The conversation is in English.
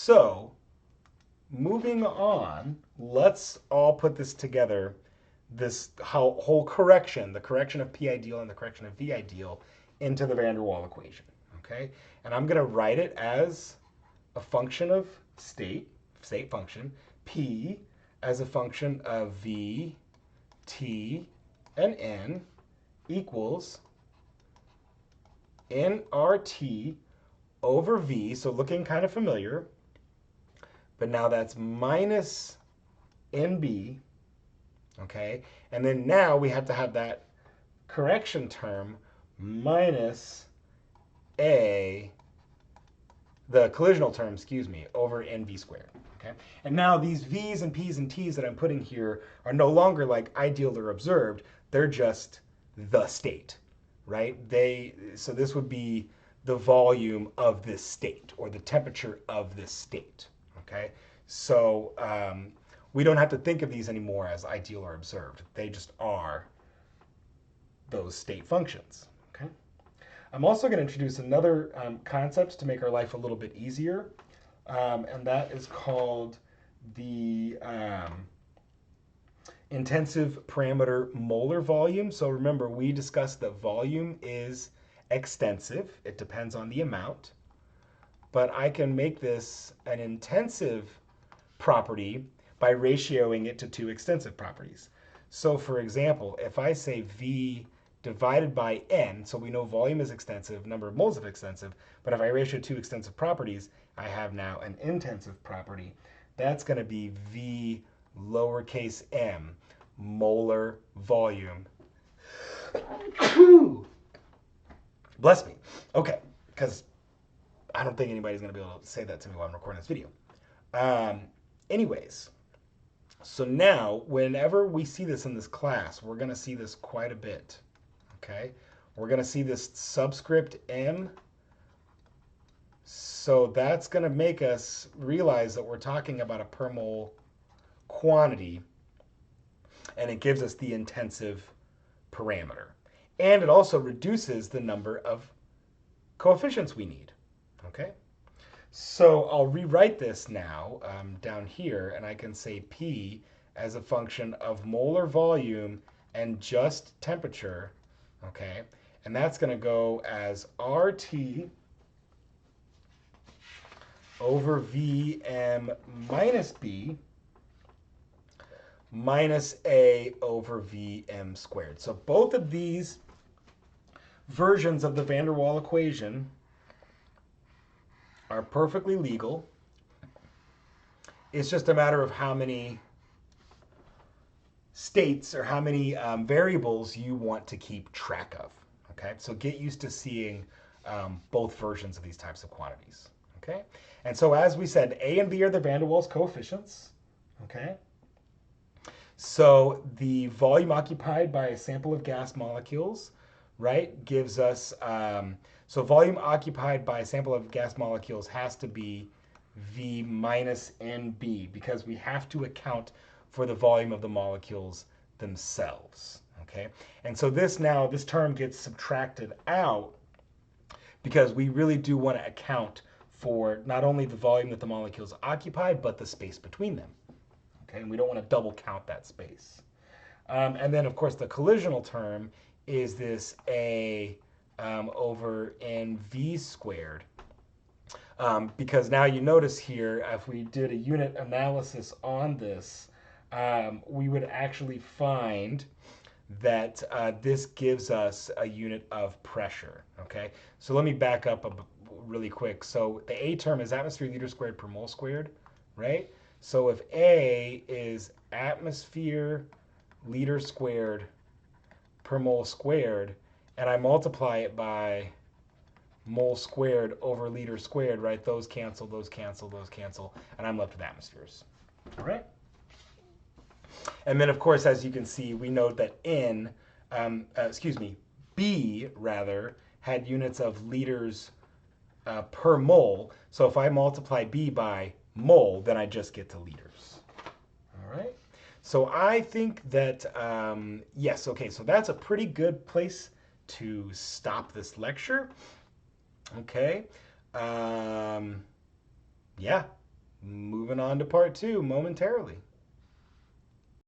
So moving on, let's all put this together, this whole correction, the correction of P ideal and the correction of V ideal into the van der Waal equation, okay? And I'm gonna write it as a function of state function, P as a function of V, T, and N equals nRT over V, so looking kind of familiar, but now that's minus NB, okay? And then now we have to have that correction term minus the collisional term, excuse me, over NV squared, okay? And now these V's and P's and T's that I'm putting here are no longer like ideal or observed, they're just the state, right? So this would be the volume of this state or the temperature of this state, okay? So we don't have to think of these anymore as ideal or observed. They just are those state functions, okay? I'm also going to introduce another concept to make our life a little bit easier, and that is called the intensive parameter molar volume. So remember, we discussed that volume is extensive. It depends on the amount. But I can make this an intensive property by ratioing it to two extensive properties. So for example, if I say V divided by N, so we know volume is extensive, number of moles is extensive, but if I ratio two extensive properties, I have now an intensive property. That's going to be V lowercase m, molar volume. Bless me. Okay, because I don't think anybody's going to be able to say that to me while I'm recording this video. Anyways, so now whenever we see this in this class, we're going to see this quite a bit. Okay, we're going to see this subscript m. So that's going to make us realize that we're talking about a per mole quantity, and it gives us the intensive parameter. And it also reduces the number of coefficients we need. Okay, so I'll rewrite this now down here, and I can say P as a function of molar volume and just temperature. Okay, and that's going to go as RT over Vm minus B minus A over Vm squared. So both of these versions of the van der Waal equation are perfectly legal. It's just a matter of how many states or how many variables you want to keep track of. Okay, so get used to seeing both versions of these types of quantities. Okay, and so as we said, A and B are the van der Waals coefficients. Okay, so the volume occupied by a sample of gas molecules, right, gives us, so volume occupied by a sample of gas molecules has to be V minus NB, because we have to account for the volume of the molecules themselves, okay? And so this term gets subtracted out because we really do want to account for not only the volume that the molecules occupy, but the space between them, okay? And we don't want to double count that space. And then, of course, the collisional term is this A over NV squared. Because now you notice here, if we did a unit analysis on this, we would actually find that this gives us a unit of pressure, okay? So let me back up really quick. So the A term is atmosphere liter squared per mole squared, right? So if A is atmosphere liter squared per mole squared, and I multiply it by mole squared over liter squared, right? Those cancel, those cancel, those cancel, and I'm left with atmospheres, all right? And then, of course, as you can see, we note that B rather, had units of liters per mole. So if I multiply B by mole, then I just get to liters, all right? So I think that, yes, okay, so that's a pretty good place to stop this lecture. Okay, yeah, Moving on to part two momentarily.